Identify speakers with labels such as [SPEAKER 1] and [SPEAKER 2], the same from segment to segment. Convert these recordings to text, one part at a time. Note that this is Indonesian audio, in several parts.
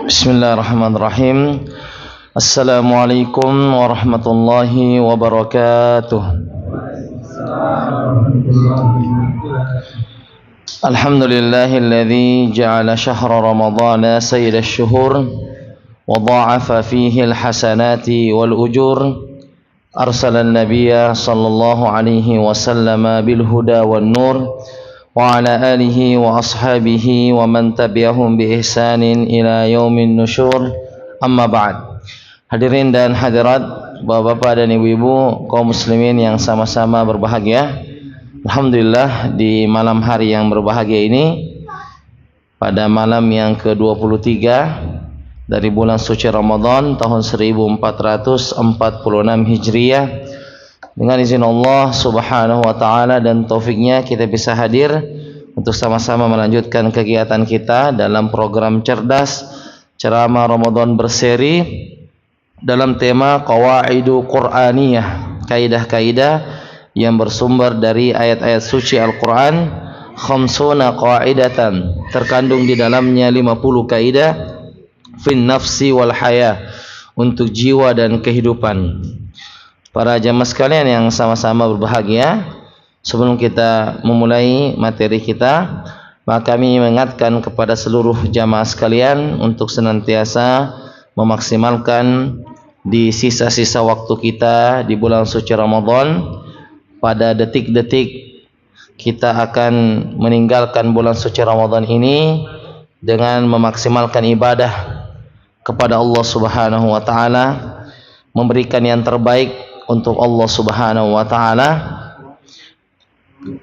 [SPEAKER 1] Bismillahirrahmanirrahim. Assalamualaikum warahmatullahi wabarakatuh. Alhamdulillahilladzi ja'ala syahra ramadhana sayyidash syuhur wa dha'afa fihi alhasanati wal ujur. Arsalan nabiyya sallallahu alaihi wasallam bil huda wan nur wa ala alihi wa ashabihi wa man tabi'ahum bi ihsanin ila yaumin nusyur. Amma ba'd. Hadirin dan hadirat, bapak-bapak dan ibu-ibu kaum muslimin yang sama-sama berbahagia. Alhamdulillah, di malam hari yang berbahagia ini, pada malam yang ke-23 dari bulan suci Ramadan tahun 1446 Hijriah, dengan izin Allah subhanahu wa ta'ala dan taufiknya kita bisa hadir untuk sama-sama melanjutkan kegiatan kita dalam program cerdas ceramah Ramadan berseri dalam tema Qawaidu Qur'aniyah, kaidah-kaidah yang bersumber dari ayat-ayat suci Al-Quran. Khamsuna qaidatan, terkandung di dalamnya 50 kaidah fin nafsi wal haya, untuk jiwa dan kehidupan. Para jamaah sekalian yang sama-sama berbahagia, sebelum kita memulai materi kita, maka kami mengingatkan kepada seluruh jamaah sekalian untuk senantiasa memaksimalkan di sisa-sisa waktu kita di bulan suci Ramadan. Pada detik-detik kita akan meninggalkan bulan suci Ramadan ini dengan memaksimalkan ibadah kepada Allah Subhanahu wa taala, memberikan yang terbaik untuk Allah Subhanahu wa taala.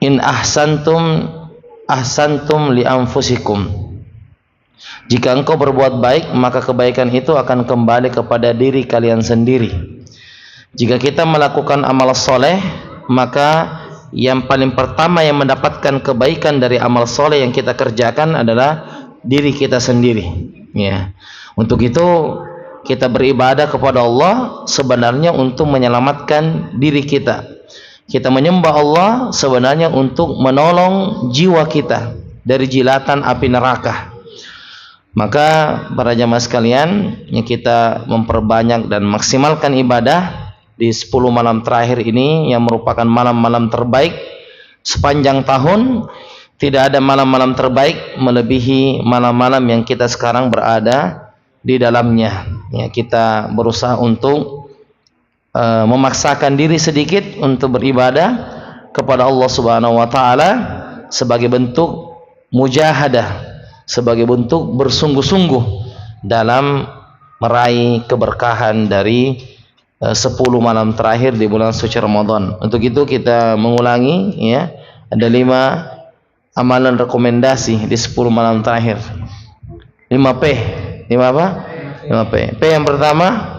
[SPEAKER 1] In ahsantum ahsantum li anfusikum. Jika engkau berbuat baik, maka kebaikan itu akan kembali kepada diri kalian sendiri. Jika kita melakukan amal soleh, maka yang paling pertama yang mendapatkan kebaikan dari amal soleh yang kita kerjakan adalah diri kita sendiri. Ya. Untuk itu kita beribadah kepada Allah sebenarnya untuk menyelamatkan diri kita. Kita menyembah Allah sebenarnya untuk menolong jiwa kita dari jilatan api neraka. Maka para jamaah sekalian, yang kita memperbanyak dan maksimalkan ibadah di 10 malam terakhir ini, yang merupakan malam-malam terbaik sepanjang tahun. Tidak ada malam-malam terbaik melebihi malam-malam yang kita sekarang berada di dalamnya. Ya, kita berusaha untuk memaksakan diri sedikit untuk beribadah kepada Allah Subhanahu wa taala sebagai bentuk mujahadah, sebagai bentuk bersungguh-sungguh dalam meraih keberkahan dari 10 malam terakhir di bulan suci Ramadan. Untuk itu kita mengulangi, ya, ada 5 amalan rekomendasi di 10 malam terakhir. 5P. 5 apa? 5P. P yang pertama,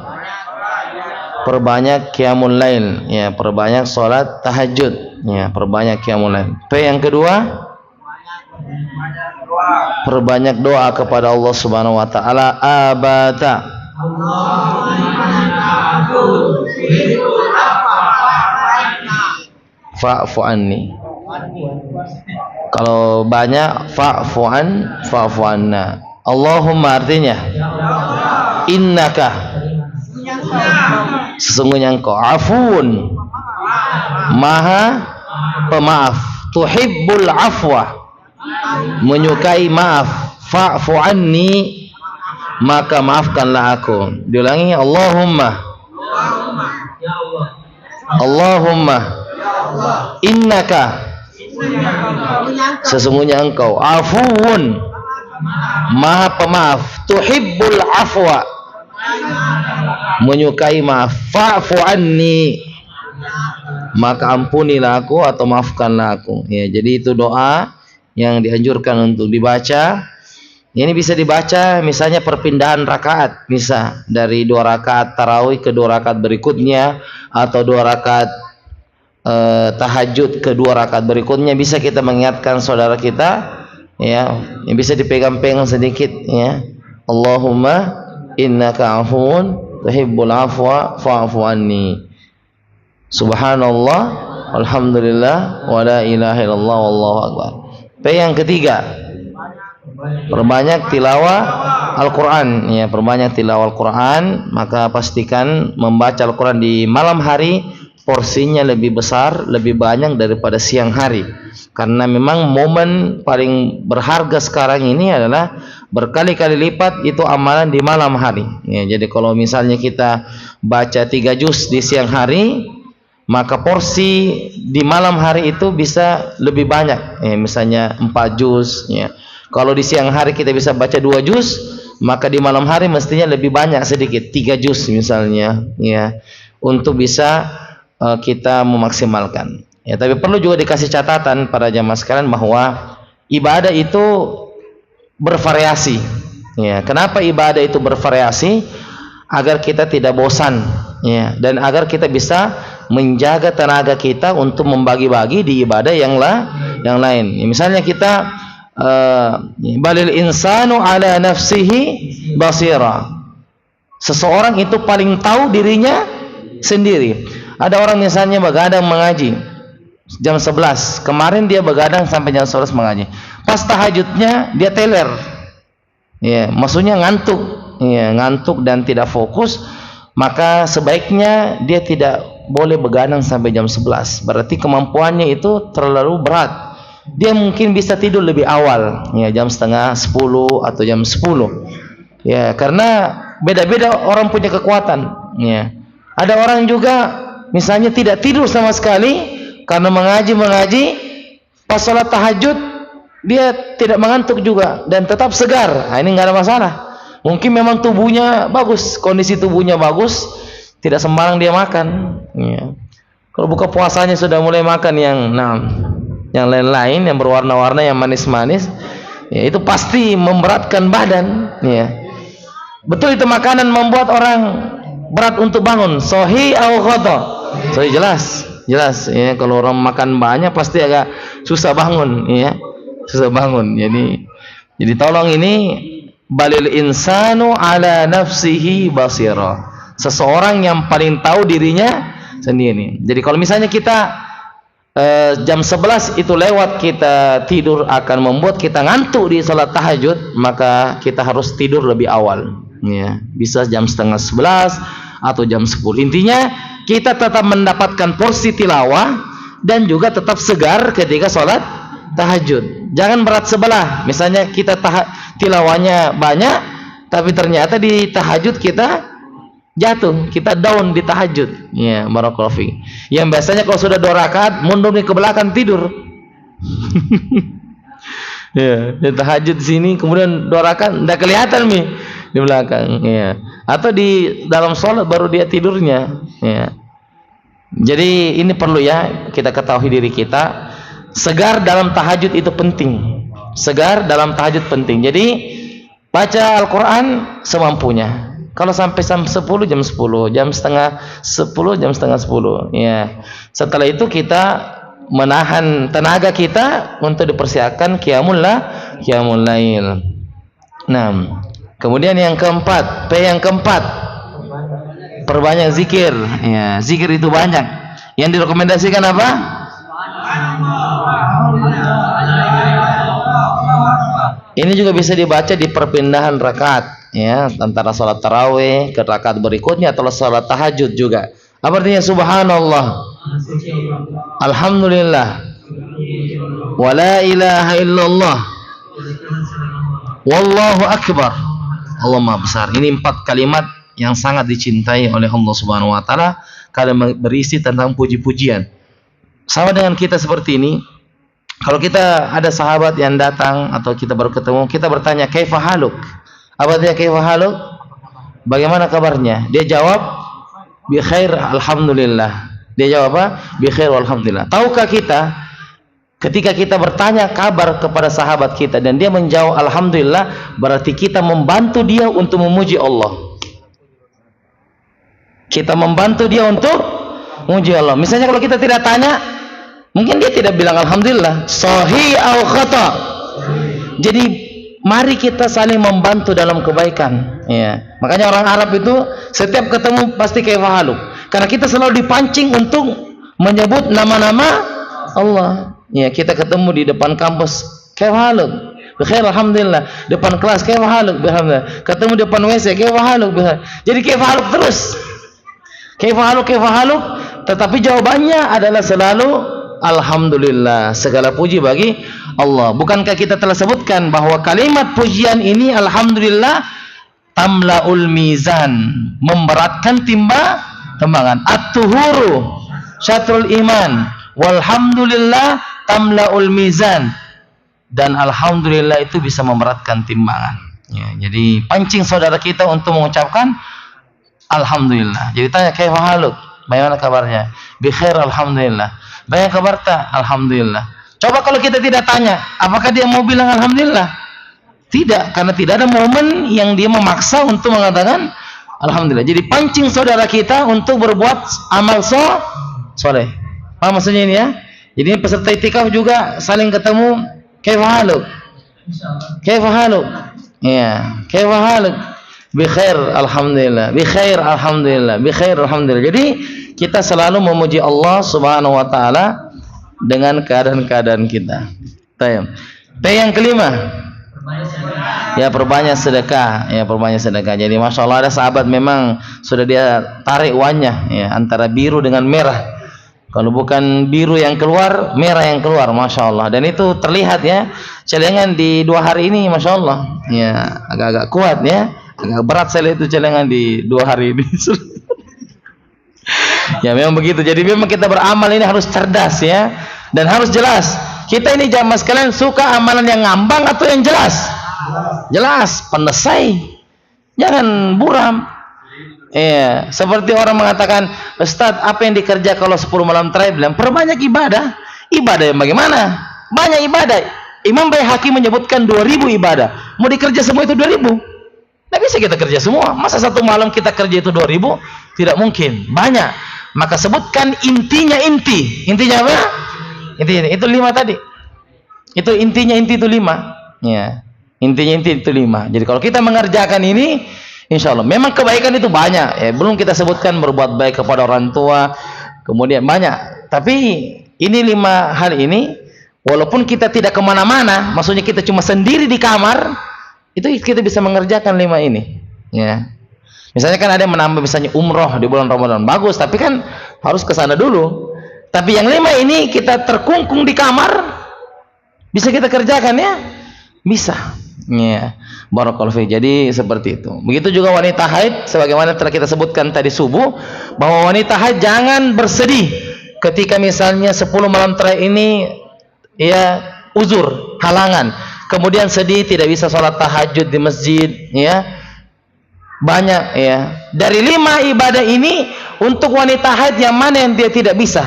[SPEAKER 1] perbanyak qiyamul lail, ya, perbanyak salat tahajud, ya, perbanyak qiyamul lail. P yang kedua, perbanyak doa kepada Allah Subhanahu wa taala. Abata, fa'fu anni. Kalau banyak fa'fu anna. Allahumma artinya innaka, sesungguhnya engkau, afun, maha pemaaf, tuhibbul afwa, menyukai maaf, fa'fu anni, maka maafkanlah aku. Diulangi, Allahumma innaka, sesungguhnya engkau, afun, maha pemaaf, tuhibbul afwa, menyukai maaf, fa'fu anni, maka ampunilah aku atau maafkanlah aku. Ya, jadi itu doa yang dianjurkan untuk dibaca. Ini bisa dibaca misalnya perpindahan rakaat, bisa dari 2 rakaat tarawih ke 2 rakaat berikutnya, atau 2 rakaat tahajud ke 2 rakaat berikutnya. Bisa kita mengingatkan saudara kita, ya, yang bisa dipegang-pegang sedikit, ya. Allahumma innaka afuun tuhibbul afwa fa'fu anni. Subhanallah, alhamdulillah, wa la ilaha illallah, wallahu akbar. P yang ketiga, perbanyak tilawah Al-Quran, ya, perbanyak tilawah Al-Quran. Maka pastikan membaca Al-Quran di malam hari porsinya lebih besar, lebih banyak daripada siang hari. Karena memang momen paling berharga sekarang ini adalah berkali-kali lipat itu amalan di malam hari. Ya, jadi kalau misalnya kita baca 3 juz di siang hari, maka porsi di malam hari itu bisa lebih banyak. Ya, misalnya 4 juz. Ya. Kalau di siang hari kita bisa baca 2 juz, maka di malam hari mestinya lebih banyak sedikit, 3 juz misalnya. Ya, untuk bisa kita memaksimalkan. Ya, tapi perlu juga dikasih catatan para jamaah sekalian bahwa ibadah itu bervariasi. Ya, kenapa ibadah itu bervariasi? Agar kita tidak bosan, ya, dan agar kita bisa menjaga tenaga kita untuk membagi-bagi di ibadah yang lain. Ya, misalnya kita balil insanu ala nafsihi basira. Seseorang itu paling tahu dirinya sendiri. Ada orang misalnya begadang mengaji jam 11. Kemarin dia begadang sampai jam 11 mengaji. Pas tahajudnya dia teler. Ya, maksudnya ngantuk. Ya, ngantuk dan tidak fokus. Maka sebaiknya dia tidak boleh begadang sampai jam 11. Berarti kemampuannya itu terlalu berat. Dia mungkin bisa tidur lebih awal, ya, jam setengah 10 atau jam 10. Ya, karena beda-beda orang punya kekuatan. Ya. Ada orang juga misalnya tidak tidur sama sekali karena mengaji, pas sholat tahajud dia tidak mengantuk juga dan tetap segar. Nah, ini nggak ada masalah. Mungkin memang tubuhnya bagus, kondisi tubuhnya bagus, tidak sembarang dia makan. Ya. Kalau buka puasanya sudah mulai makan yang lain-lain, yang berwarna-warna, yang manis-manis, ya, itu pasti memberatkan badan. Ya. Betul, itu makanan membuat orang berat untuk bangun. Sahih atau khata? Sahih, jelas. Ya, kalau orang makan banyak pasti agak susah bangun, ya. Susah bangun. Jadi tolong ini balil insanu ala nafsihi basira. Seseorang yang paling tahu dirinya sendiri. Jadi kalau misalnya kita jam 11 itu lewat kita tidur akan membuat kita ngantuk di salat tahajud, maka kita harus tidur lebih awal. Ya, bisa jam setengah 11 atau jam 10. Intinya kita tetap mendapatkan porsi tilawah dan juga tetap segar ketika sholat tahajud. Jangan berat sebelah. Misalnya kita tilawahnya banyak, tapi ternyata di tahajud kita jatuh, kita down di tahajud. Ya, barakallahu fiik. Yang biasanya kalau sudah 2 rakaat mundur ke belakang tidur. Ya, di tahajud di sini kemudian 2 rakaat enggak kelihatan nih di belakang, ya. Atau di dalam sholat baru dia tidurnya, ya. Jadi ini perlu ya kita ketahui diri kita, segar dalam tahajud itu penting. Segar dalam tahajud penting. Jadi baca Al-Quran semampunya. Kalau sampai jam 10, jam 10, jam setengah 10, jam setengah 10, ya. Setelah itu kita menahan tenaga kita untuk dipersiapkan qiyamul lail. Nah, kemudian yang keempat, yang keempat, perbanyak zikir. Ya, zikir itu banyak. Yang direkomendasikan apa? Ini juga bisa dibaca di perpindahan rakaat, ya, antara salat tarawih ke rakaat berikutnya atau salat tahajud juga. Apa artinya subhanallah, alhamdulillah, wa la ilaha illallah, wallahu akbar, Allah Maha Besar. Ini 4 kalimat yang sangat dicintai oleh Allah Subhanahu wa taala karena berisi tentang puji-pujian. Sama dengan kita seperti ini. Kalau kita ada sahabat yang datang atau kita baru ketemu, kita bertanya, "Kaifa haluk?" Apa artinya kaifa haluk? Bagaimana kabarnya? Dia jawab, "Bi khair, alhamdulillah." Dia jawab apa? Bi khair walhamdulillah. Tahukah kita ketika kita bertanya kabar kepada sahabat kita dan dia menjawab alhamdulillah, berarti kita membantu dia untuk memuji Allah. Kita membantu dia untuk memuji Allah. Misalnya kalau kita tidak tanya, mungkin dia tidak bilang alhamdulillah. Sahih atau khata. Jadi mari kita saling membantu dalam kebaikan. Ya. Makanya orang Arab itu setiap ketemu pasti kaifa haluk. Karena kita selalu dipancing untuk menyebut nama-nama Allah. Ya, kita ketemu di depan kampus, kaifa haluk. Bikhair alhamdulillah. Depan kelas kaifa haluk? Alhamdulillah. Ketemu depan WC kaifa haluk? Jadi kaifa haluk terus. Kaifa haluk, tetapi jawabannya adalah selalu alhamdulillah. Segala puji bagi Allah. Bukankah kita telah sebutkan bahwa kalimat pujian ini alhamdulillah tamlaul mizan, memberatkan timbangan. At-tuhuru syatrul iman, walhamdulillah tamlaul mizan. Dan alhamdulillah itu bisa memberatkan timbangan. Ya, jadi pancing saudara kita untuk mengucapkan alhamdulillah. Jadi tanya kaifa haluk? Bagaimana kabarnya? Bikhair alhamdulillah. Bagaimana kabar ta? Alhamdulillah. Coba kalau kita tidak tanya, apakah dia mau bilang alhamdulillah? Tidak, karena tidak ada momen yang dia memaksa untuk mengatakan alhamdulillah. Jadi pancing saudara kita untuk berbuat amal soleh. Paham maksudnya ini ya? Jadi peserta itikaf juga saling ketemu. Kaifa haluk? Kaifa haluk? Ya, kaifa haluk? Bikhair alhamdulillah. Bikhair alhamdulillah. Bikhair alhamdulillah. Jadi kita selalu memuji Allah Subhanahu wa taala dengan keadaan-keadaan kita. Tayyib. Yang kelima, ya perbanyak sedekah. Ya perbanyak sedekah. Jadi masya Allah ada sahabat memang sudah dia tarik uangnya ya antara biru dengan merah. Kalau bukan biru yang keluar, merah yang keluar, masya Allah. Dan itu terlihat ya, celengan di 2 hari ini, masya Allah. Ya agak-agak kuat ya, agak berat saya lihat itu celengan di 2 hari ini. Ya memang begitu. Jadi memang kita beramal ini harus cerdas ya, dan harus jelas. Kita ini jamaah sekalian suka amalan yang ngambang atau yang jelas? Jelas, pandai. Jangan buram. Iya, seperti orang mengatakan, Ustaz, apa yang dikerja kalau 10 malam terakhir? Bilang, perbanyak ibadah. Ibadah yang bagaimana? Banyak ibadah. Imam Baihaqi menyebutkan 2000 ibadah. Mau dikerja semua itu 2000? Tidak bisa kita kerja semua. Masa satu malam kita kerja itu 2000? Tidak mungkin. Banyak. Maka sebutkan intinya inti. Intinya apa? Intinya itu 5 tadi. Itu intinya inti itu 5. Ya. Intinya inti itu 5. Jadi kalau kita mengerjakan ini, insya Allah, memang kebaikan itu banyak. Ya, belum kita sebutkan berbuat baik kepada orang tua, kemudian banyak. Tapi ini 5 hal ini, walaupun kita tidak kemana-mana, maksudnya kita cuma sendiri di kamar, itu kita bisa mengerjakan 5 ini. Ya, misalnya kan ada yang menambah misalnya umroh di bulan Ramadan, bagus. Tapi kan harus ke sana dulu. Tapi yang 5 ini kita terkungkung di kamar, bisa kita kerjakan ya, bisa. Ya, barakallahu fiik. Jadi seperti itu. Begitu juga wanita haid, sebagaimana telah kita sebutkan tadi subuh, bahwa wanita haid jangan bersedih ketika misalnya 10 malam terakhir ini ya uzur, halangan. Kemudian sedih tidak bisa sholat tahajud di masjid, ya. Banyak ya. Dari 5 ibadah ini untuk wanita haid yang mana yang dia tidak bisa?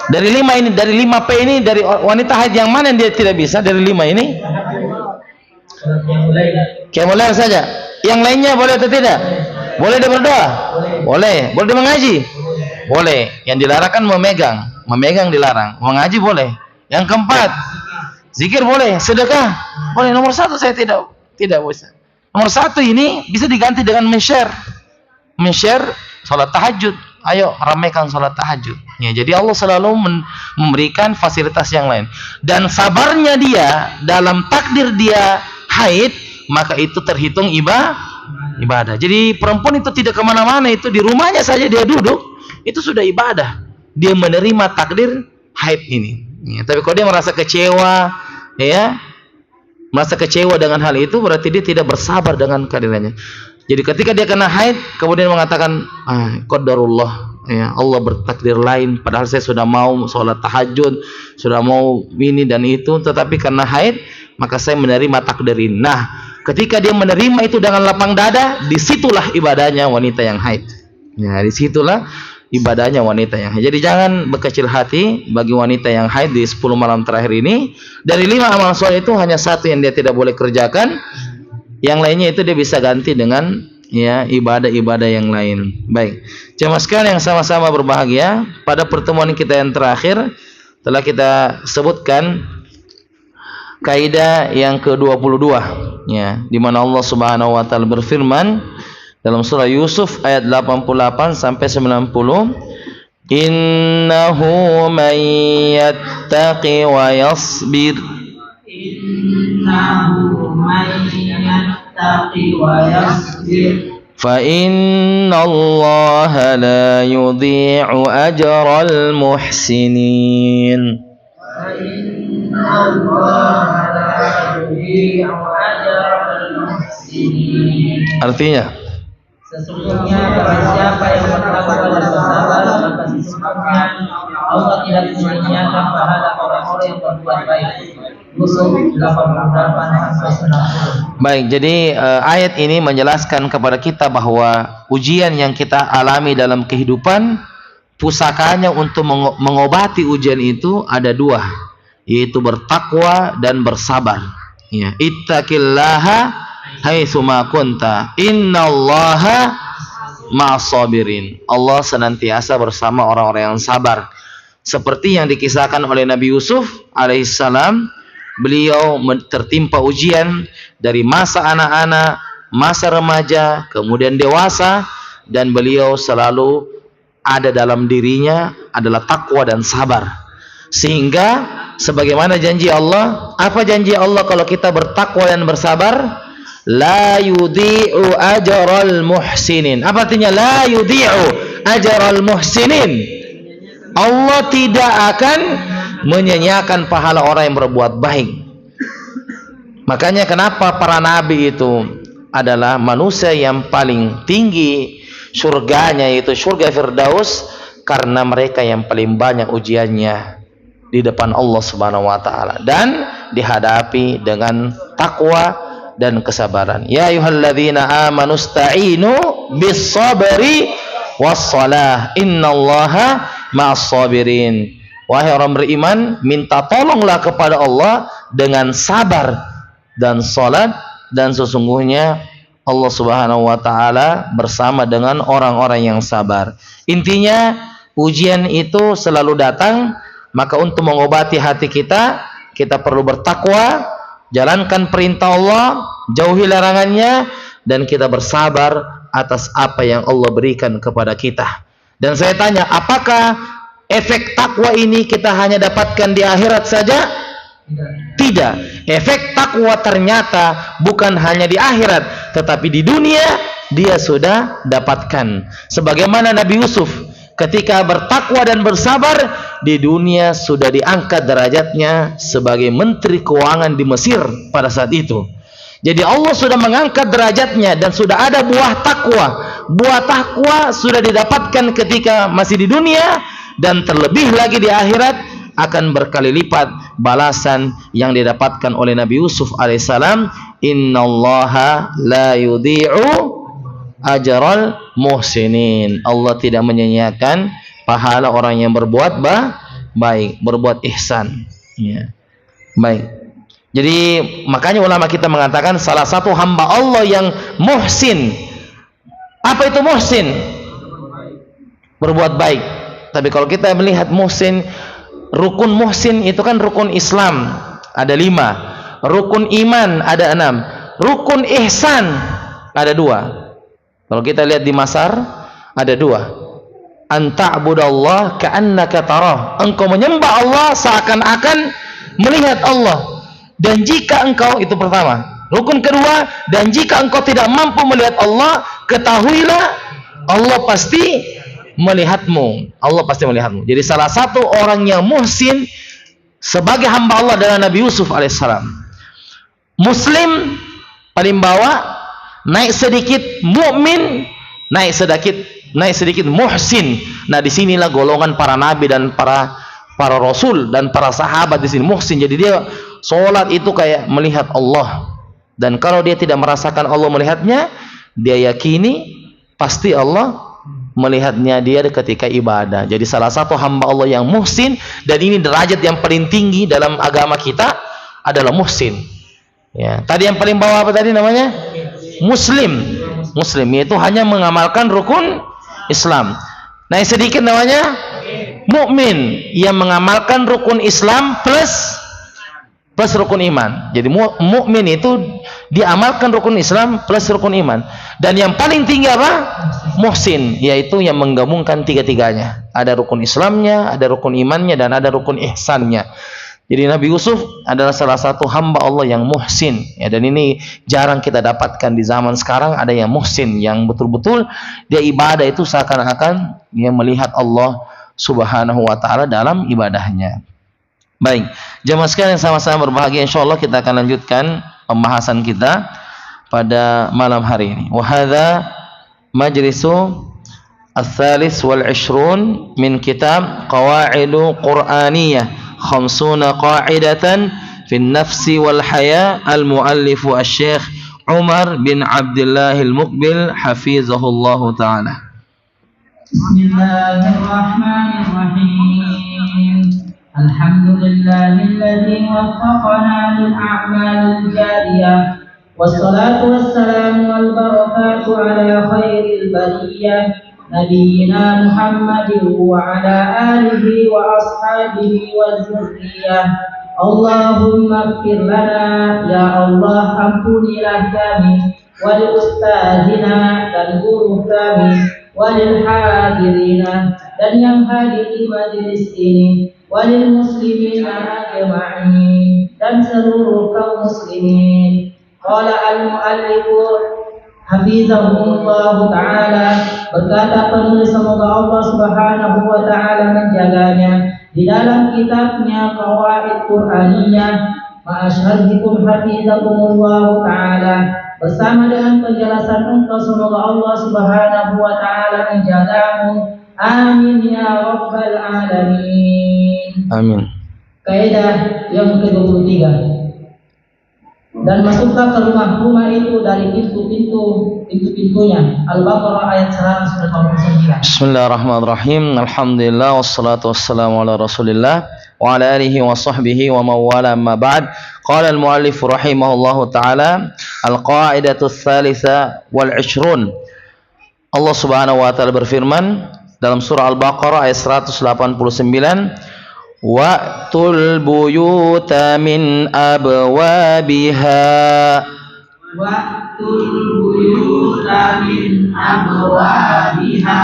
[SPEAKER 1] Dari 5 ini, dari 5P ini, dari wanita haid yang mana yang dia tidak bisa dari 5 ini? Qiyamul lail saja. Yang lainnya boleh atau tidak? Boleh dia berdoa? Boleh. Boleh dia mengaji? Boleh. Yang dilarang kan memegang dilarang. Mengaji boleh. Yang keempat, zikir boleh. Sedekah boleh. Nomor 1 saya tidak bisa. Nomor 1 ini bisa diganti dengan men-share salat tahajud. Ayo ramaikan salat tahajud. Ya, jadi Allah selalu memberikan fasilitas yang lain. Dan sabarnya dia dalam takdir dia haid, maka itu terhitung ibadah. Jadi perempuan itu tidak kemana-mana, itu di rumahnya saja dia duduk, itu sudah ibadah. Dia menerima takdir haid ini. Ya, tapi kalau dia merasa kecewa, ya, merasa kecewa dengan hal itu, berarti dia tidak bersabar dengan kehadirannya. Jadi ketika dia kena haid, kemudian mengatakan, qadarullah, ya, Allah bertakdir lain, padahal saya sudah mau sholat tahajud, sudah mau ini dan itu, tetapi karena haid, maka saya menerima takdir ini. Nah, ketika dia menerima itu dengan lapang dada, disitulah ibadahnya wanita yang haid. Ya, disitulah ibadahnya wanita yang haid. Jadi jangan berkecil hati bagi wanita yang haid di 10 malam terakhir ini. Dari 5 amal soleh itu hanya 1 yang dia tidak boleh kerjakan. Yang lainnya itu dia bisa ganti dengan ya ibadah-ibadah yang lain. Baik, jemaah sekalian yang sama-sama berbahagia, pada pertemuan kita yang terakhir telah kita sebutkan kaidah yang ke-22 ya, di mana Allah Subhanahu wa taala berfirman dalam surah Yusuf ayat 88 sampai 90, innahu may yattaqi wa yasbir فإن الله لا يضيع أجر المحسنين. Artinya,
[SPEAKER 2] sesungguhnya barang siapa yang bertakwa dan bersabar, maka sesungguhnya Allah tidak menyia-nyiakan pahala orang-orang yang berbuat baik. Yusuf 88-90.
[SPEAKER 1] Baik, jadi ayat ini menjelaskan kepada kita bahwa ujian yang kita alami dalam kehidupan, pusakanya untuk mengobati ujian itu ada dua, yaitu bertakwa dan bersabar. Ya, ittaqillaha haitsu ma kunta, innallaha ma'as-sabirin. Allah senantiasa bersama orang-orang yang sabar. Seperti yang dikisahkan oleh Nabi Yusuf alaihissalam, beliau tertimpa ujian dari masa anak-anak, masa remaja, kemudian dewasa, dan beliau selalu ada dalam dirinya adalah takwa dan sabar. Sehingga sebagaimana janji Allah, apa janji Allah kalau kita bertakwa dan bersabar? La yudhi'u ajral muhsinin. Apa artinya la yudhi'u ajral muhsinin? Allah tidak akan menyia-nyiakan pahala orang yang berbuat baik. Makanya kenapa para nabi itu adalah manusia yang paling tinggi surganya, yaitu surga Firdaus, karena mereka yang paling banyak ujiannya di depan Allah Subhanahu wa taala dan dihadapi dengan takwa dan kesabaran. Ya ayyuhalladzina amanu sta'inu bis-sabri was-shalah, innallaha ma'as-sabirin. Wahai orang beriman, minta tolonglah kepada Allah dengan sabar dan salat, dan sesungguhnya Allah Subhanahu wa taala bersama dengan orang-orang yang sabar. Intinya ujian itu selalu datang, maka untuk mengobati hati kita, kita perlu bertakwa, jalankan perintah Allah, jauhi larangannya, dan kita bersabar atas apa yang Allah berikan kepada kita. Dan saya tanya, apakah efek takwa ini kita hanya dapatkan di akhirat saja? Tidak. Efek takwa ternyata bukan hanya di akhirat, tetapi di dunia dia sudah dapatkan. Sebagaimana Nabi Yusuf ketika bertakwa dan bersabar, di dunia sudah diangkat derajatnya sebagai menteri keuangan di Mesir pada saat itu. Jadi Allah sudah mengangkat derajatnya dan sudah ada buah takwa. Buah takwa sudah didapatkan ketika masih di dunia, dan terlebih lagi di akhirat akan berkali lipat balasan yang didapatkan oleh Nabi Yusuf alaihissalam. Innallaha la yudhi'u ajral muhsinin. Allah tidak menyia-nyiakan pahala orang yang berbuat baik, berbuat ihsan. Ya. Baik. Jadi makanya ulama kita mengatakan salah satu hamba Allah yang muhsin. Apa itu muhsin? Berbuat baik. Tapi kalau kita melihat muhsin, rukun muhsin itu kan rukun Islam ada 5, rukun iman ada 6, rukun ihsan ada 2. Kalau kita lihat di Masar ada 2. Anta'budallah ka'annaka tarah. Engkau menyembah Allah seakan-akan melihat Allah. Dan jika engkau, itu pertama. Rukun kedua, dan jika engkau tidak mampu melihat Allah, ketahuilah Allah pasti melihatmu. Allah pasti melihatmu. Jadi salah satu orang yang muhsin sebagai hamba Allah adalah Nabi Yusuf alaihissalam. Muslim paling bawah, naik sedikit mukmin, naik sedikit muhsin. Nah, disinilah golongan para nabi dan para rasul dan para sahabat di sini muhsin. Jadi dia sholat itu kayak melihat Allah. Dan kalau dia tidak merasakan Allah melihatnya, dia yakini pasti Allah melihatnya dia ketika ibadah. Jadi salah satu hamba Allah yang muhsin, dan ini derajat yang paling tinggi dalam agama kita adalah muhsin. Ya, tadi yang paling bawah apa tadi namanya? Muslim. Muslim yaitu hanya mengamalkan rukun Islam. Nah, yang sedikit namanya mukmin, yang mengamalkan rukun Islam plus rukun iman. Jadi mukmin itu diamalkan rukun Islam plus rukun iman. Dan yang paling tinggi apa? Muhsin, yaitu yang menggabungkan tiga-tiganya. Ada rukun Islamnya, ada rukun imannya, dan ada rukun ihsannya. Jadi Nabi Yusuf adalah salah satu hamba Allah yang muhsin, ya, dan ini jarang kita dapatkan di zaman sekarang. Ada yang muhsin, yang betul-betul dia ibadah itu seakan-akan dia melihat Allah Subhanahu wa taala dalam ibadahnya. Baik, jemaah sekalian sama-sama berbahagia, insyaallah kita akan lanjutkan pembahasan kita pada malam hari ini. Wa hadza majlisu ats-tsalis wal 'ishrun min kitab Qawaidu Qur'aniyah khamsuna qa'idatan fi an-nafsi wal haya al-muallif asy-syekh Umar bin Abdullah al-Muqbil hafizahullahu taala.
[SPEAKER 2] Bismillahirrahmanirrahim. Alhamdulillahilladzi waffaqana lil a'malil jariyah. Wassalatu wassalamu wal barakatu ala khairil bariyah Nabiyyina Muhammadin wa ala alihi wa ashabihi wa dzurriyyah. Allahumma ighfir lana, ya Allah, ampunilah kami, wal ustadzina, dan guru kami, walil hadirina, dan yang hadir di majelis ini, walil muslimina ajma'in, dan seluruh kaum muslimin. Qala al-muallifu hafizahullah ta'ala, berkata penulis, semoga Allah Subhanahu wa ta'ala menjaganya, di dalam kitabnya Qawaid Qur'aniyah ma'asyhadikum hafizahumullah ta'ala, bersama dengan penjelasan engkau, semoga Allah Subhanahu wa ta'ala menjagamu. Amin ya rabbal alamin.
[SPEAKER 1] Amin.
[SPEAKER 2] Kaidah yang ke-23. Dan masuklah ke rumah-rumah itu dari pintu-pintunya. Al-Baqarah ayat 159.
[SPEAKER 1] Bismillahirrahmanirrahim. Alhamdulillah wassalatu wassalamu ala Rasulillah wa ala alihi wa sahbihi wa mawala amma ba'd. Qala al-muallif rahimahullahu taala al-qa'idatu ats-tsalitsa wal 'ishrun. Allah Subhanahu wa taala berfirman dalam surah Al-Baqarah ayat 189, wa'tul buyuta min abwabiha.
[SPEAKER 2] Wa'tul buyuta min abwabiha.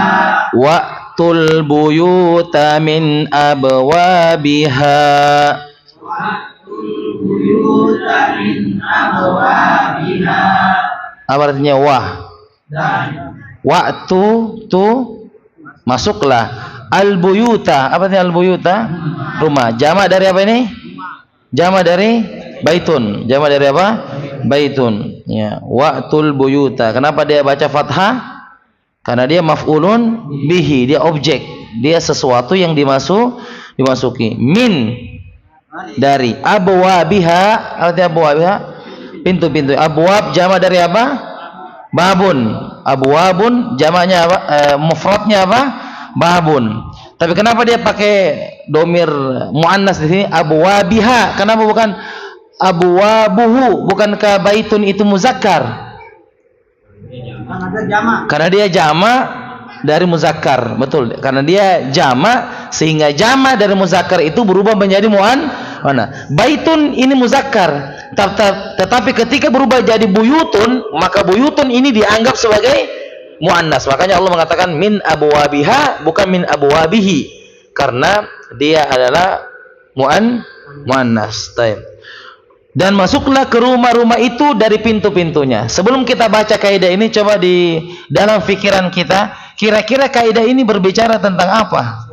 [SPEAKER 1] Wa'tul buyuta min abwabiha.
[SPEAKER 2] Wa'tul buyuta min abwabiha.
[SPEAKER 1] Apa artinya wah?
[SPEAKER 2] Dan
[SPEAKER 1] Wa'tu tu masuklah. Al-buyuta, apa artinya al-buyuta? Rumah. Jama dari apa ini? Jama dari baitun. Jama dari apa? Baitun. Ya, wa'tul buyuta. Kenapa dia baca fathah? Karena dia maf'ulun bihi, dia objek. Dia sesuatu yang dimasuki. Min, dari. Abwabiha, artinya abwabiha, pintu-pintu. Abwab jama dari apa? Babun. Abwabun jamaknya apa? Mufradnya apa? Babun. Tapi kenapa dia pakai domir muannas di sini? Abwabiha. Kenapa bukan abwabuhu? Bukankah baitun itu muzakkar? Karena dia jama dari muzakkar. Betul. Karena dia jama, sehingga jama dari muzakkar itu berubah menjadi mana? Baitun ini muzakkar. Tetapi ketika berubah jadi buyutun, maka buyutun ini dianggap sebagai muannas. Makanya Allah mengatakan min abwabiha, bukan min abwabihi, karena dia adalah muannas. Dan masuklah ke rumah-rumah itu dari pintu-pintunya. Sebelum kita baca kaidah ini, coba di dalam pikiran kita, kira-kira kaidah ini berbicara tentang apa?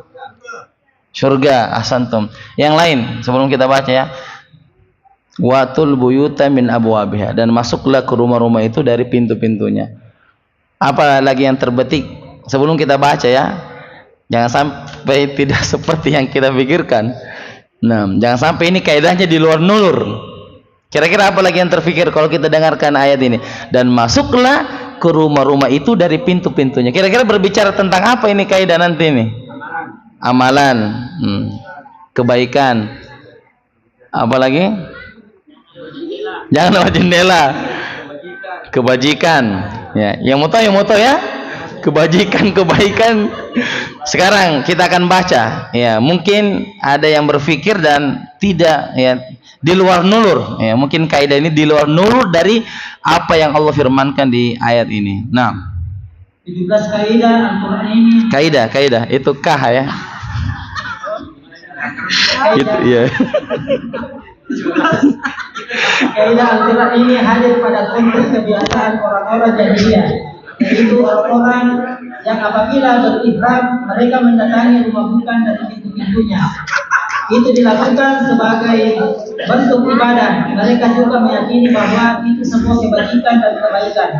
[SPEAKER 1] Surga. Ahsantum. Yang lain sebelum kita baca ya. Watul buyuta min abwabiha, dan masuklah ke rumah-rumah itu dari pintu-pintunya. Apa lagi yang terbetik sebelum kita baca ya? Jangan sampai tidak seperti yang kita pikirkan. Nah, jangan sampai ini kaidahnya di luar nulur. Kira-kira apa lagi yang terfikir kalau kita dengarkan ayat ini? Dan masuklah ke rumah-rumah itu dari pintu-pintunya. Kira-kira berbicara tentang apa ini kaidah nanti ini? Amalan, kebaikan. Apa lagi? Jangan lewat jendela. Kebajikan. Ya, yang moto ya. Kebajikan, kebaikan. Sekarang kita akan baca. Ya, mungkin ada yang berpikir dan tidak ya, di luar nulur. Ya, mungkin kaidah ini di luar nulur dari apa yang Allah firmankan di ayat ini. Nah,
[SPEAKER 2] 17 kaidah Al-Qur'an ini.
[SPEAKER 1] Kaidah itu kah ya? Gitu ya.
[SPEAKER 2] Kaidah al-qira ini hadir pada konteks kebiasaan orang-orang jahiliyah, yaitu orang-orang yang apabila berihram mereka mendatangi rumah bukan dari pintu-pintunya. Itu dilakukan sebagai bentuk ibadah. Mereka juga meyakini bahwa itu semua kebajikan dan kebaikan.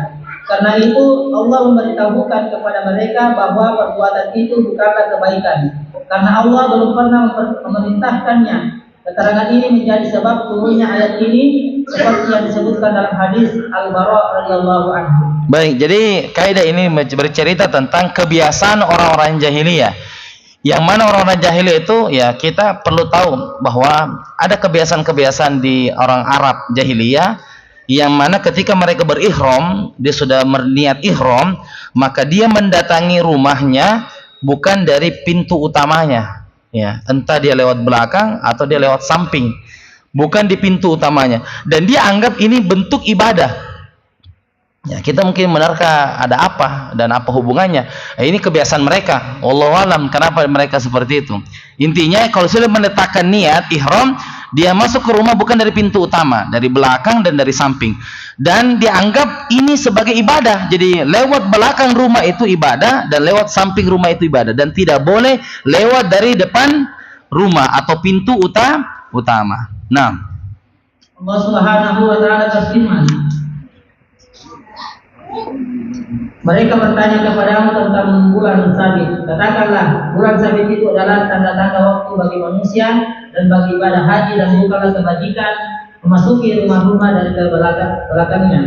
[SPEAKER 2] Karena itu Allah memberitahukan kepada mereka bahwa perbuatan itu bukanlah kebaikan. Karena Allah belum pernah memerintahkannya. Keterangan ini menjadi sebab turunnya ayat ini seperti yang disebutkan dalam hadis Al-Bara radhiyallahu anhu.
[SPEAKER 1] Baik, jadi kaidah ini bercerita tentang kebiasaan orang-orang jahiliyah. Yang mana orang-orang jahiliyah itu ya kita perlu tahu bahwa ada kebiasaan-kebiasaan di orang Arab jahiliyah yang mana ketika mereka berihram, dia sudah berniat ihram, maka dia mendatangi rumahnya bukan dari pintu utamanya. Ya, entah dia lewat belakang atau dia lewat samping, bukan di pintu utamanya, dan dia anggap ini bentuk ibadah. Ya, kita mungkin menerka ada apa dan apa hubungannya. Ini kebiasaan mereka. Wallahu alam kenapa mereka seperti itu. Intinya kalau sudah meletakkan niat ihram, dia masuk ke rumah bukan dari pintu utama, dari belakang dan dari samping. Dan dianggap ini sebagai ibadah. Jadi lewat belakang rumah itu ibadah dan lewat samping rumah itu ibadah, dan tidak boleh lewat dari depan rumah atau pintu utama. Nah,
[SPEAKER 2] Allah Subhanahu wa taala berfirman, mereka bertanya kepadamu tentang bulan sabit. Katakanlah, bulan sabit itu adalah tanda-tanda waktu bagi manusia dan bagi ibadah haji, dan bukanlah kebajikan memasuki rumah-rumah dari belakangnya.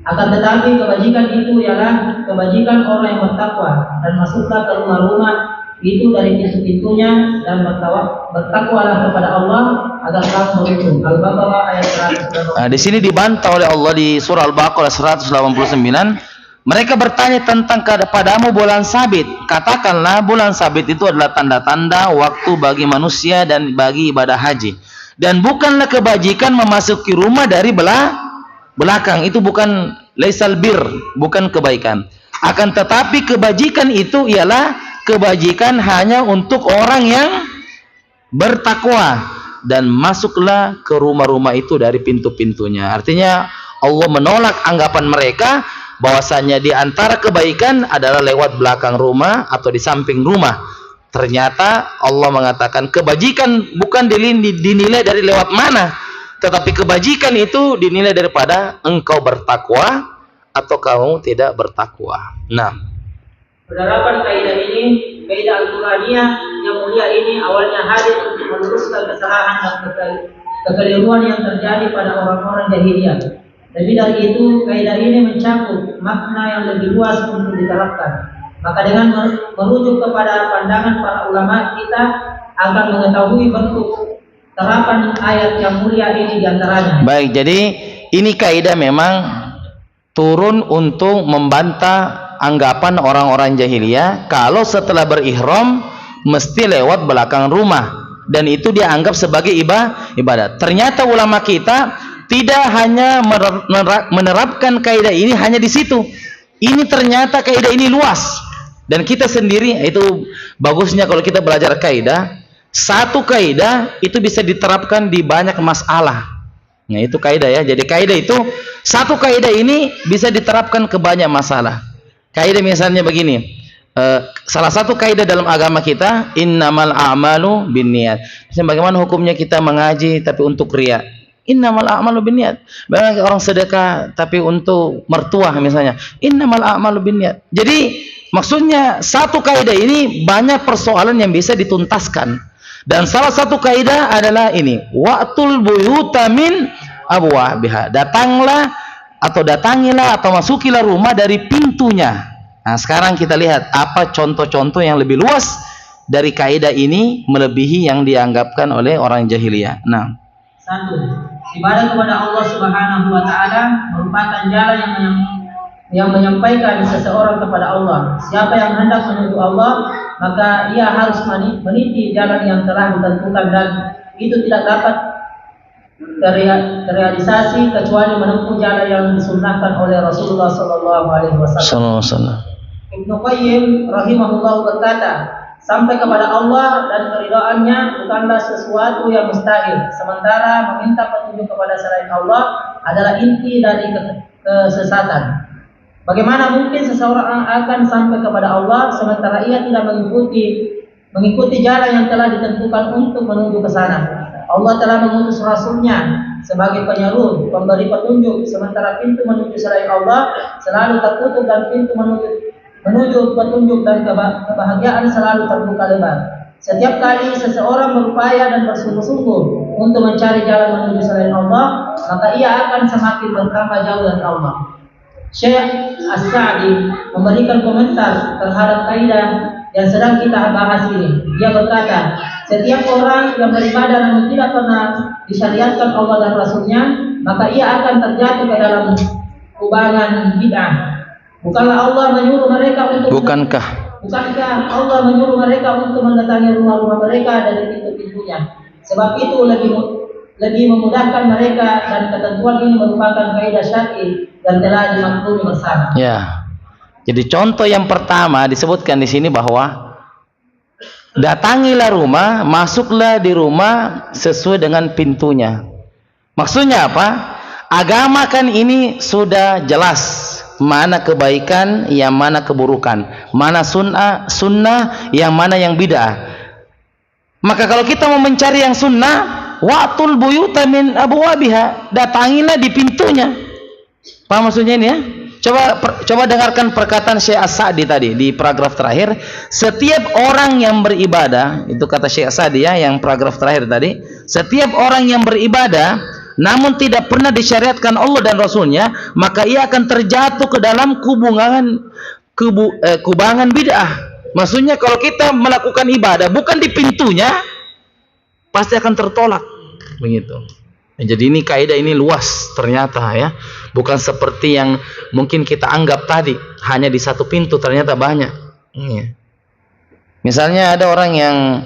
[SPEAKER 2] Akan tetapi kebajikan itu ialah kebajikan orang yang bertakwa, dan masuklah ke rumah-rumah itu dari pintu-pintunya, dan bertakwalah kepada Allah agar kamu beruntung. Al-Baqarah ayat 100.
[SPEAKER 1] Di sini dibantah oleh Allah di surah Al-Baqarah 189. Mereka bertanya tentang kepadamu bulan sabit. Katakanlah, bulan sabit itu adalah tanda-tanda waktu bagi manusia dan bagi ibadah haji. Dan bukanlah kebajikan memasuki rumah dari belakang. Itu bukan laisal bir, bukan kebaikan. Akan tetapi kebajikan itu ialah kebajikan hanya untuk orang yang bertakwa, dan masuklah ke rumah-rumah itu dari pintu-pintunya. Artinya Allah menolak anggapan mereka bahwasanya di antara kebaikan adalah lewat belakang rumah atau di samping rumah. Ternyata Allah mengatakan kebajikan bukan dinilai dari lewat mana, tetapi kebajikan itu dinilai daripada engkau bertakwa atau kamu tidak bertakwa. Nah,
[SPEAKER 2] berdasarkan kaidah ini, kaidah Al-Quraniyah yang mulia ini awalnya hadir untuk meluruskan kesalahan dan kekeliruan yang terjadi pada orang-orang jahiliyah. Lebih dari itu, kaidah ini mencakup makna yang lebih luas untuk diterapkan. Maka dengan merujuk kepada pandangan para ulama, kita akan mengetahui bentuk terapan ayat yang mulia ini diantaranya.
[SPEAKER 1] Baik, jadi ini kaidah memang turun untuk membantah anggapan orang-orang jahiliyah kalau setelah berihram mesti lewat belakang rumah, dan itu dianggap sebagai ibadah. Ternyata ulama kita tidak hanya menerapkan kaidah ini hanya di situ. Ini ternyata kaidah ini luas, dan kita sendiri, itu bagusnya kalau kita belajar kaidah, satu kaidah itu bisa diterapkan di banyak masalah. Nah, itu kaidah ya. Jadi kaidah itu, satu kaidah ini bisa diterapkan ke banyak masalah. Kaidah misalnya begini, salah satu kaidah dalam agama kita, innamal a'malu binniyat. Bagaimana hukumnya kita mengaji tapi untuk riya? Innamal a'malu binniyat. Bagaimana orang sedekah tapi untuk mertua misalnya? Innamal a'malu binniyat. Jadi maksudnya satu kaidah ini banyak persoalan yang bisa dituntaskan. Dan salah satu kaidah adalah ini, wa'tul buyuta min abwabiha. Datangilah atau masukilah rumah dari pintunya. Nah, sekarang kita lihat apa contoh-contoh yang lebih luas dari kaidah ini melebihi yang dianggapkan oleh orang jahiliyah. Nah,
[SPEAKER 2] 1. Ibadah kepada Allah Subhanahu wa taala merupakan jalan yang menyampaikan seseorang kepada Allah. Siapa yang hendak menuju Allah, maka ia harus meniti jalan yang telah ditentukan, dan itu tidak dapat terrealisasi kecuali menempuh jalan yang disunnahkan oleh Rasulullah sallallahu alaihi wasallam. Ibnu Qayyim rahimahullah berkata, sampai kepada Allah dan keridhaannya bukanlah sesuatu yang mustahil. Sementara meminta petunjuk kepada selain Allah adalah inti dari kesesatan. Bagaimana mungkin seseorang akan sampai kepada Allah sementara ia tidak mengikuti jalan yang telah ditentukan untuk menuju ke sana? Allah telah mengutus Rasulnya sebagai penyeru, pemberi petunjuk, sementara pintu menuju selain Allah selalu tertutup dan pintu menuju petunjuk dan kebahagiaan selalu terbuka lebar. Setiap kali seseorang berupaya dan bersungguh-sungguh untuk mencari jalan menuju selain Allah, maka ia akan semakin bertambah jauh dari Allah. Syekh As-Sa'di memberikan komentar terhadap kaidah yang sedang kita bahas ini. Dia berkata, setiap orang yang beribadah namun tidak pernah disyariatkan Allah dan Rasulnya, maka ia akan terjatuh ke dalam kubangan bid'ah. Bukankah Allah menyuruh mereka untuk mendatangi rumah-rumah mereka dari pintu-pintunya? Sebab itu lebih memudahkan mereka, dan ketentuan ini merupakan kaidah syar'i dan telah dimaklumi bersama.
[SPEAKER 1] Ya. Jadi contoh yang pertama disebutkan di sini bahwa datangilah rumah, masuklah di rumah sesuai dengan pintunya. Maksudnya apa? Agama kan ini sudah jelas. Mana kebaikan, yang mana keburukan, mana sunnah, yang mana yang bid'ah. Maka kalau kita mau mencari yang sunnah, wa'tul buyuta min abwabiha, datangilah di pintunya. Paham maksudnya ini ya? Coba dengarkan perkataan Syekh As-Sa'di tadi di paragraf terakhir. Setiap orang yang beribadah, itu kata Syekh As-Sa'di ya, yang paragraf terakhir tadi, setiap orang yang beribadah namun tidak pernah disyariatkan Allah dan Rasulnya, maka ia akan terjatuh ke dalam kubangan bid'ah. Maksudnya kalau kita melakukan ibadah bukan di pintunya, pasti akan tertolak. Begitu. Jadi ini kaidah ini luas ternyata ya. Bukan seperti yang mungkin kita anggap tadi, hanya di satu pintu, ternyata banyak. Misalnya ada orang yang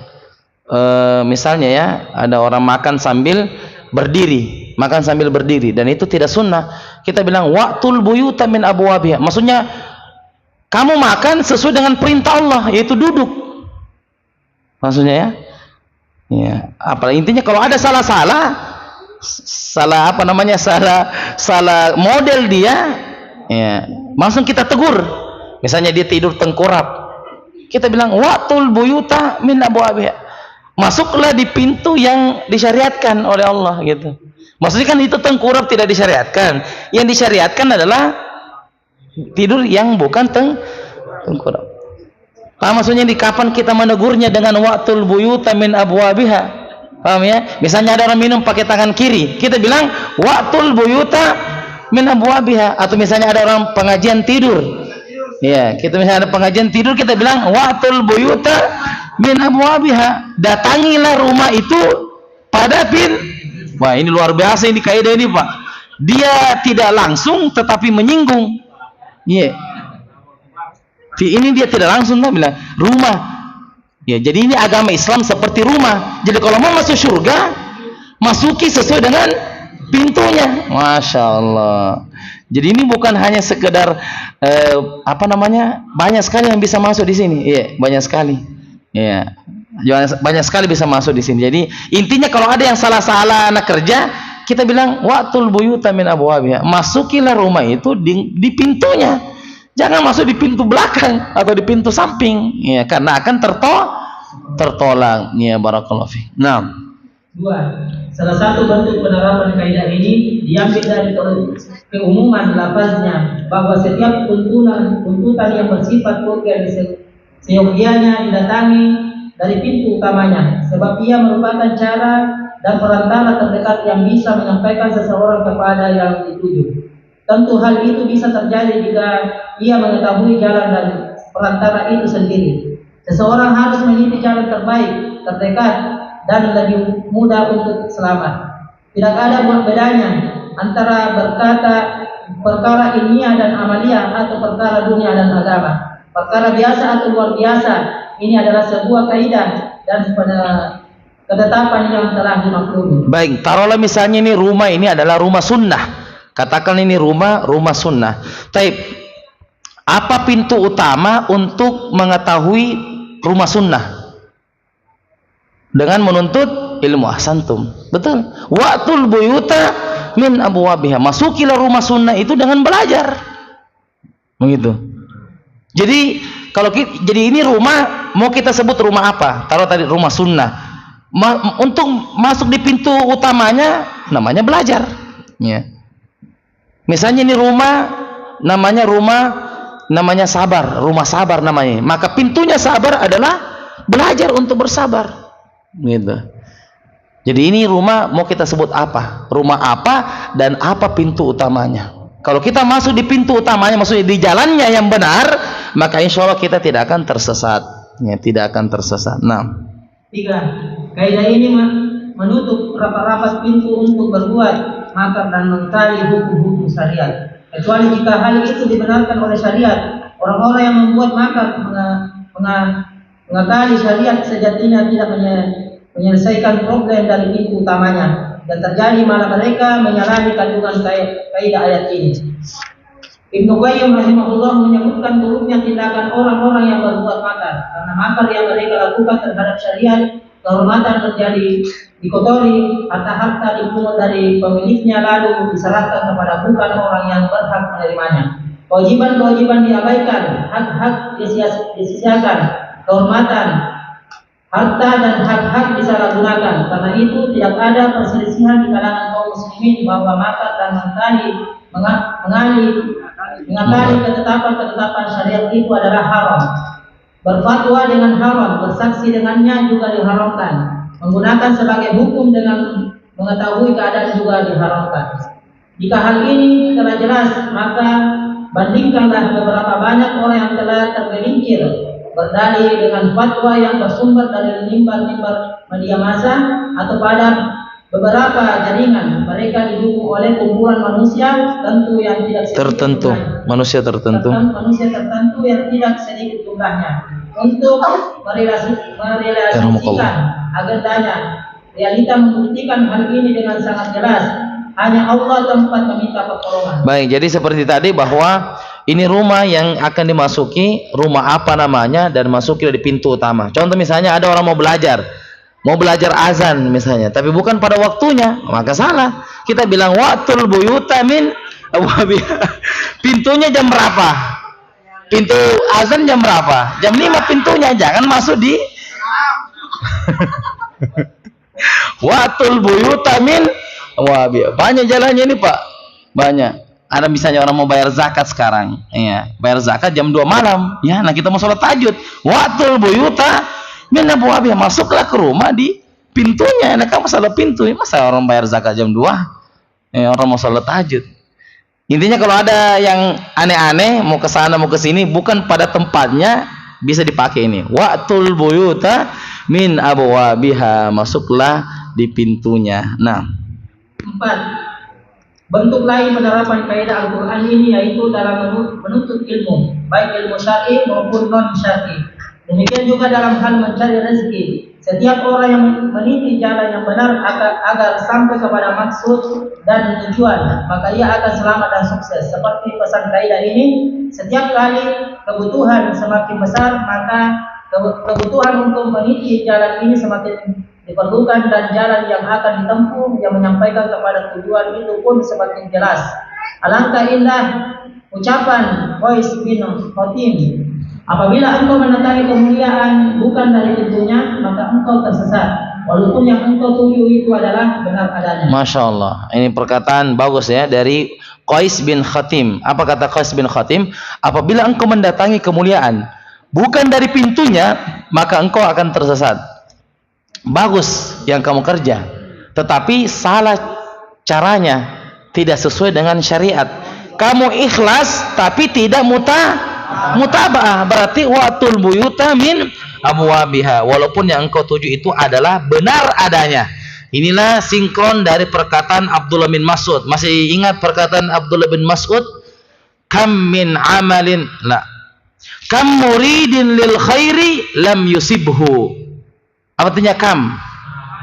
[SPEAKER 1] misalnya ya, ada orang makan sambil berdiri, dan itu tidak sunnah. Kita bilang wa'tul buyuta min abwabiha. Maksudnya kamu makan sesuai dengan perintah Allah, yaitu duduk. Maksudnya ya. Ya, apa intinya kalau ada salah model dia, ya, langsung kita tegur. Misalnya dia tidur tengkurap, kita bilang wa'tul buyuta min abwabiha. Masuklah di pintu yang disyariatkan oleh Allah gitu. Maksudnya kan itu tengkurap tidak disyariatkan. Yang disyariatkan adalah tidur yang bukan tengkurap. Paham maksudnya di kapan kita menegurnya dengan wa'tul buyuta min abwabiha? Paham ya? Misalnya ada orang minum pakai tangan kiri, kita bilang wa'tul buyuta min abwabiha. Atau misalnya ada orang pengajian tidur. Ya, kita misalnya ada pengajian tidur, kita bilang wa'tul buyuta min abwabiha. Datangilah rumah itu pada Wah, ini luar biasa ini kaidah ini, Pak. Dia tidak langsung tetapi menyinggung. Iya. Ini dia tidak langsung tak bilang rumah. Ya, jadi ini agama Islam seperti rumah. Jadi kalau mau masuk surga, masuki sesuai dengan pintunya. Masya Allah. Jadi ini bukan hanya sekedar banyak sekali yang bisa masuk di sini. Iya, banyak sekali. Iya, banyak sekali bisa masuk di sini. Jadi intinya kalau ada yang salah-salah anak kerja, kita bilang wa'tul buyuta min abwabiha. Masukilah rumah itu di pintunya. Jangan masuk di pintu belakang atau di pintu samping. Ya, karena akan tertolak. Ya, barakallahu fiik. Nah,
[SPEAKER 2] 2. Salah satu bentuk penerapan kaidah ini diambil dari keumuman lafaznya, bahwa setiap tuntutan yang bersifat pokok seyogianya didatangi dari pintu utamanya, sebab ia merupakan cara dan perantara terdekat yang bisa menyampaikan seseorang kepada yang dituju. Tentu hal itu bisa terjadi jika ia mengetahui jalan dan perantara itu sendiri. Seseorang harus meniti jalan terbaik, terdekat, dan lebih mudah untuk selamat. Tidak ada bedanya antara perkara ilmiah dan amaliyah atau perkara dunia dan agama. Perkara biasa atau luar biasa, ini adalah sebuah kaidah dan ketetapan yang telah dimaklumi.
[SPEAKER 1] Baik, taruhlah misalnya ini rumah ini adalah rumah sunnah. Katakan ini rumah sunnah. Taib, apa pintu utama untuk mengetahui rumah sunnah dengan menuntut ilmu. Ahsantum, betul. Wa'tul buyuta min abwabiha, masukilah rumah sunnah itu dengan belajar, begitu. Jadi kalau jadi ini rumah, mau kita sebut rumah apa? Taruh tadi rumah sunnah. Untuk masuk di pintu utamanya namanya belajar, ya. Misalnya ini namanya sabar, rumah sabar namanya. Maka pintunya sabar adalah belajar untuk bersabar, gitu. Jadi ini rumah mau kita sebut apa? Rumah apa dan apa pintu utamanya? Kalau kita masuk di pintu utamanya, maksudnya di jalannya yang benar, maka insya Allah kita tidak akan tersesat, ya, tidak akan tersesat. Nah,
[SPEAKER 2] 3. Kaidah ini menutup rapat-rapat pintu untuk berbuat makar dan mengkali hukum-hukum syariat, kecuali jika hal itu dibenarkan oleh syariat. Orang-orang yang membuat makar mengakali syariat sejatinya tidak menyelesaikan problem dari pintu utamanya, dan terjadi malah mereka menyalahi kandungan kaidah ayat ini. Ibnu Qayyim rahimahullah menyebutkan buruknya tindakan orang-orang yang berbuat makar, karena makar yang mereka lakukan terhadap syariat, kehormatan terjadi dikotori, harta-harta dipungut dari pemiliknya lalu diserahkan kepada bukan orang yang berhak menerimanya. Kewajiban-kewajiban diabaikan, hak-hak disia-siakan, kehormatan, harta dan hak-hak disalahgunakan. Karena itu tidak ada perselisihan di kalangan kaum muslimin bahwa makar dan mengakali ketetapan-ketetapan syariat itu adalah haram. Berfatwa dengan haram, bersaksi dengannya juga diharamkan. Menggunakan sebagai hukum dengan mengetahui keadaan juga diharamkan. Jika hal ini telah jelas, maka bandingkanlah beberapa banyak orang yang telah tergelincir berdalih dengan fatwa yang bersumber dari mimbar-mimbar media massa atau pada beberapa jaringan. Mereka didukung oleh kumpulan manusia yang tidak sedikit manusia tertentu yang tidak sedikit jumlahnya untuk merealisasikan agendanya. Realita membuktikan hal ini dengan sangat jelas. Hanya Allah tempat meminta pertolongan. Baik, jadi seperti tadi bahwa ini rumah yang akan dimasuki, rumah apa namanya, dan masuki dari pintu utama. Contoh misalnya ada orang mau belajar azan misalnya, tapi bukan pada waktunya, maka salah. Kita bilang wa'tul buyuta min abwabiha. Pintunya jam berapa? Pintu azan jam berapa? Jam 5 pintunya, jangan masuk di wa'tul buyuta min abwabiha. Banyak jalannya ini, Pak. Banyak. Ada misalnya orang mau bayar zakat sekarang, ya, bayar zakat jam 2 malam, ya, nah kita mau sholat tahajud, wa'tul buyuta min abwabiha, masuklah ke rumah di pintunya. Nah, kamu salah pintu, masa orang bayar zakat jam 2, ya, orang mau sholat tahajud. Intinya kalau ada yang aneh-aneh, mau ke sana mau ke sini, bukan pada tempatnya, bisa dipakai ini, wa'tul buyuta min abwabiha, masuklah di pintunya. Nah, 4. Bentuk lain penerapan kaidah Al-Quran ini yaitu dalam menuntut ilmu, baik ilmu syar'i maupun non syar'i. Demikian juga dalam hal mencari rezeki. Setiap orang yang meniti jalan yang benar agar sampai kepada maksud dan tujuan, maka ia akan selamat dan sukses. Seperti pesan kaidah ini, setiap kali kebutuhan semakin besar, maka kebutuhan untuk meniti jalan ini semakin diperlukan, dan jalan yang akan ditempuh yang menyampaikan kepada tujuan itu pun semakin jelas. Alangkah indah ucapan Qais bin Khatim, apabila engkau mendatangi kemuliaan bukan dari pintunya, maka engkau tersesat, walaupun yang engkau tuju itu adalah benar adanya. Masya Allah, ini perkataan bagus ya dari Qais bin Khatim. Apa kata Qais bin Khatim? Apabila engkau mendatangi kemuliaan bukan dari pintunya, maka engkau akan tersesat. Bagus yang kamu kerja, tetapi salah caranya, tidak sesuai dengan syariat. Kamu ikhlas tapi tidak mutaba'ah, berarti wa'tul buyuta min abwabiha, walaupun yang engkau tuju itu adalah benar adanya. Inilah sinkron dari perkataan Abdullah bin Mas'ud. Masih ingat perkataan Abdullah bin Mas'ud? Kam min amalin kam muridin lil khairi lam yusibhu. Artinya kam,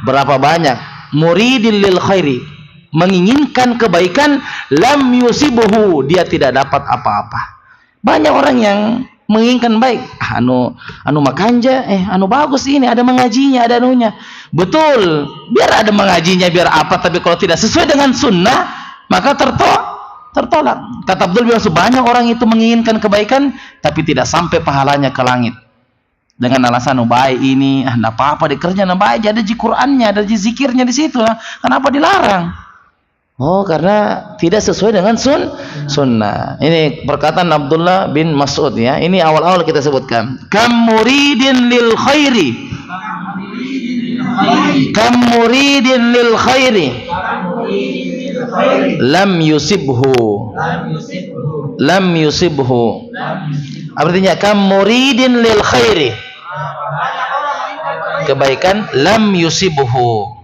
[SPEAKER 2] berapa banyak, muridin lil khairi, menginginkan kebaikan, lam yusibuhu, dia tidak dapat apa-apa. Banyak orang yang
[SPEAKER 1] menginginkan baik. Anu makanja, anu bagus ini, ada mengajinya, ada anunya. Betul, biar ada mengajinya, biar apa, tapi kalau tidak sesuai dengan sunnah, maka tertolak. Kata Abdul bin Mas'ud, banyak orang itu menginginkan kebaikan, tapi tidak sampai pahalanya ke langit. Dengan alasan, baik ini, enggak apa-apa, dikerja, baik, ada di Qur'annya, ada di zikirnya di situ, kenapa dilarang? Oh, karena tidak sesuai dengan sunnah. Ini perkataan Abdullah bin Mas'ud ya. Ini awal-awal kita sebutkan. Kam muridin lil khairi. Kam muridin lil khairi. Lam yusibhu. Lam yusibhu. Artinya kam muridin lil khairi. Kebaikan lam yusibhu.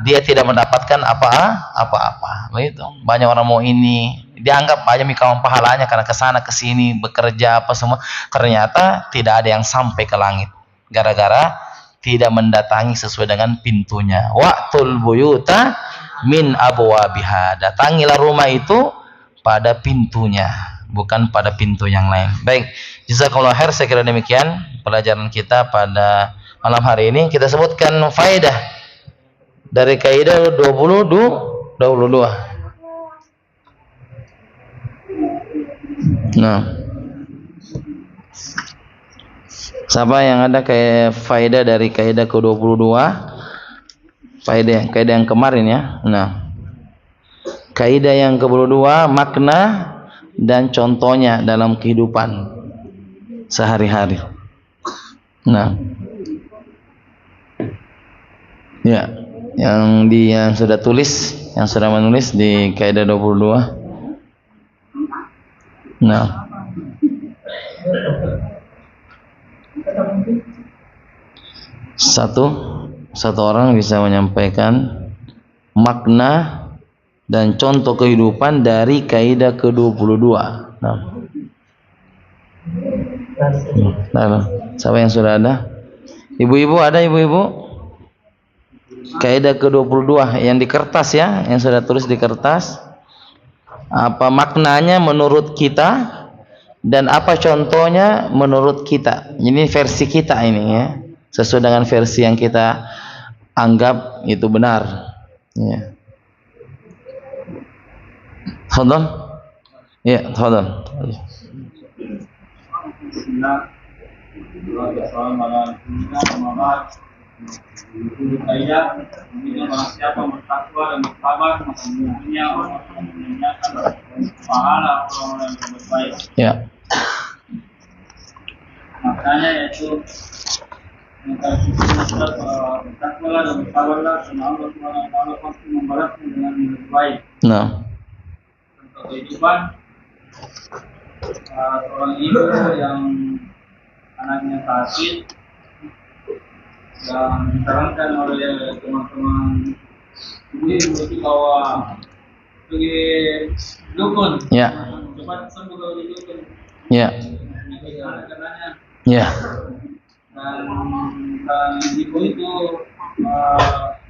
[SPEAKER 1] Dia tidak mendapatkan apa-apa. Begitu. Banyak orang mau ini, dianggap aja mikawang pahalanya karena kesana kesini bekerja apa semua. Ternyata tidak ada yang sampai ke langit. Gara-gara tidak mendatangi sesuai dengan pintunya. Wa'tul buyuta min abwabiha. Datangilah rumah itu pada pintunya, bukan pada pintu yang lain. Baik, jazakallahu khair. Saya kira demikian pelajaran kita pada malam hari ini. Kita sebutkan faedah dari kaidah 22. Nah, siapa yang ada kayak faedah dari kaidah ke-22? Kaidah yang kemarin ya. Nah, kaidah yang ke-22, makna dan contohnya dalam kehidupan sehari-hari. Nah, ya, yang sudah tulis, yang sudah menulis di kaidah 22. Nah, satu orang bisa menyampaikan makna dan contoh kehidupan dari kaidah ke-22. Nah, siapa yang sudah ada? Ibu-ibu ada, ibu-ibu? Kaidah ke-22 yang di kertas ya, yang sudah tulis di kertas. Apa maknanya menurut kita dan apa contohnya menurut kita. Ini versi kita ini ya, sesuai dengan versi yang kita anggap itu benar ya. Tafadhal. Ya, tafadhal.
[SPEAKER 3] Kaidah ini barang siapa bertakwa dan bersabar, maka dunia orang akan menyanyikan pahala orang-orang yang berbaik.
[SPEAKER 1] Ya.
[SPEAKER 3] Makanya yaitu bertakwalah dan bersabarlah, karena Allah SWT pasti membalasnya dengan lebih baik.
[SPEAKER 1] Nah.
[SPEAKER 3] Untuk kehidupan seorang ibu yang anaknya sakit, yang disarankan oleh teman-teman ibu itu bahwa pergi dukun.
[SPEAKER 1] Ya.
[SPEAKER 3] Cepat sembuh kalau di dukun.
[SPEAKER 1] Ya.
[SPEAKER 3] Katanya.
[SPEAKER 1] Ya.
[SPEAKER 3] Dan ibu itu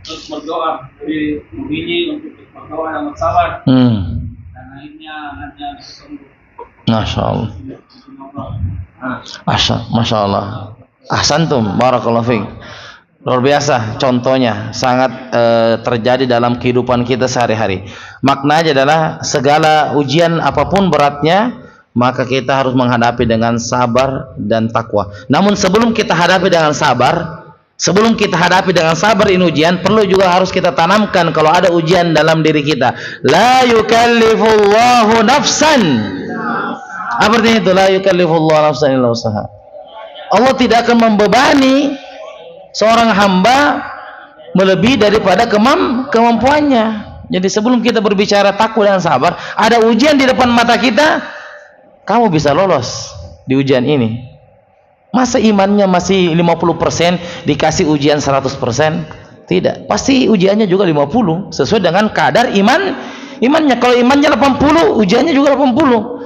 [SPEAKER 3] terus berdoa, jadi memilih untuk berdoa dan bersabar. Dan akhirnya anaknya sembuh.
[SPEAKER 1] Masya Allah. Masya Allah. Ahsantum, barakallahu fiik. Luar biasa contohnya, sangat terjadi dalam kehidupan kita sehari-hari. Maknanya adalah segala ujian apapun beratnya, maka kita harus menghadapi dengan sabar dan takwa. Namun sebelum kita hadapi dengan sabar, ini ujian, perlu juga harus kita tanamkan kalau ada ujian dalam diri kita. La yukallifullahu nafsan. Apa artinya itu? La yukallifullahu nafsan illa usaha. Allah tidak akan membebani seorang hamba melebihi daripada kemampuannya. Jadi sebelum kita berbicara takwa dan sabar, ada ujian di depan mata kita, kamu bisa lolos di ujian ini. Masa imannya masih 50%, dikasih ujian 100%? Tidak, pasti ujiannya juga 50, sesuai dengan kadar imannya. Kalau imannya 80, ujiannya juga 80.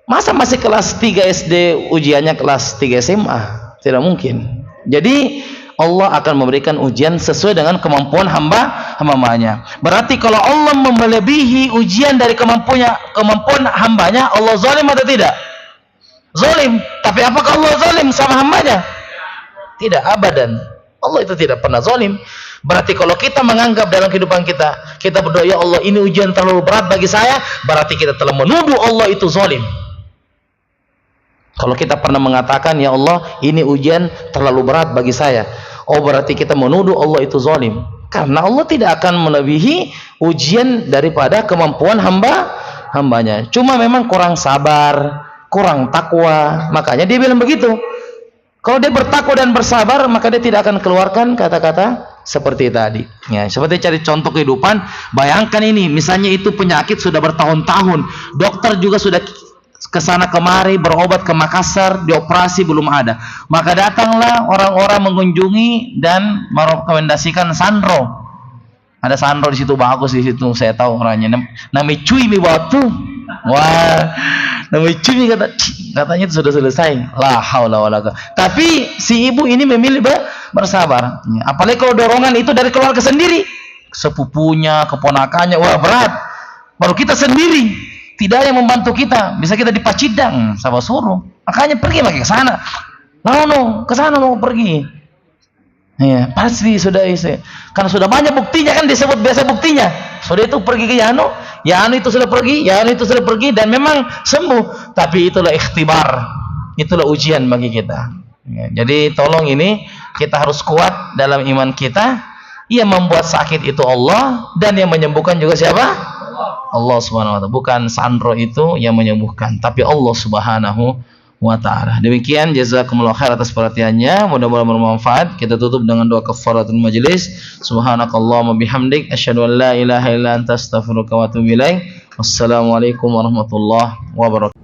[SPEAKER 1] Masa masih kelas 3 SD ujiannya kelas 3 SMA? Tidak mungkin. Jadi Allah akan memberikan ujian sesuai dengan kemampuan hambanya. Berarti kalau Allah melebihi ujian dari kemampuan hambanya, Allah zalim atau tidak? Zalim. Tapi apakah Allah zalim sama hambanya? Tidak, abadan. Allah itu tidak pernah zalim. Berarti kalau kita menganggap dalam kehidupan kita berdoa, ya Allah ini ujian terlalu berat bagi saya, berarti kita telah menuduh Allah itu zalim. Kalau kita pernah mengatakan, ya Allah ini ujian terlalu berat bagi saya, oh berarti kita menuduh Allah itu zalim. Karena Allah tidak akan melebihi ujian daripada kemampuan hambanya. Cuma memang kurang sabar, kurang takwa, makanya dia bilang begitu. Kalau dia bertakwa dan bersabar, maka dia tidak akan keluarkan kata-kata seperti tadi. Ya, seperti cari contoh kehidupan. Bayangkan ini, misalnya itu penyakit sudah bertahun-tahun, dokter juga sudah kesana kemari, berobat ke Makassar, dioperasi belum ada. Maka datanglah orang-orang mengunjungi dan merekomendasikan Sandro. Ada Sandro di situ, bagus di situ, saya tahu orangnya. Namanya Cuy mi batu. Wah, namanya Cuy katanya itu sudah selesai. La haula wala quwwata. Tapi si ibu ini memilih bersabar. Apalagi kalau dorongan itu dari keluarga sendiri, sepupunya, keponakannya, wah berat. Baru kita sendiri, tidak ada yang membantu kita. Bisa kita dipacidang, sama suruh. Makanya pergi lagi ke sana. Ke sana lo pergi. Ya, pasti sudah isi. Karena sudah banyak buktinya, kan disebut biasa buktinya. Sudah itu pergi ke Yanu itu sudah pergi, itu sudah pergi dan memang sembuh. Tapi itulah ikhtibar, itulah ujian bagi kita. Ya, jadi tolong ini kita harus kuat dalam iman kita. Yang membuat sakit itu Allah, dan yang menyembuhkan juga siapa? Allah Subhanahu wa taala. Bukan Sandro itu yang menyembuhkan, tapi Allah Subhanahu wa ta'ala. Demikian, jazakumullah khair atas perhatiannya, mudah-mudahan bermanfaat. Kita tutup dengan doa kafaratul majlis. Subhanakallahumma bihamdik, asyhadu an la ilaha illa anta, astaghfiruka wa atubu ilaik. Wassalamualaikum warahmatullahi wabarakatuh.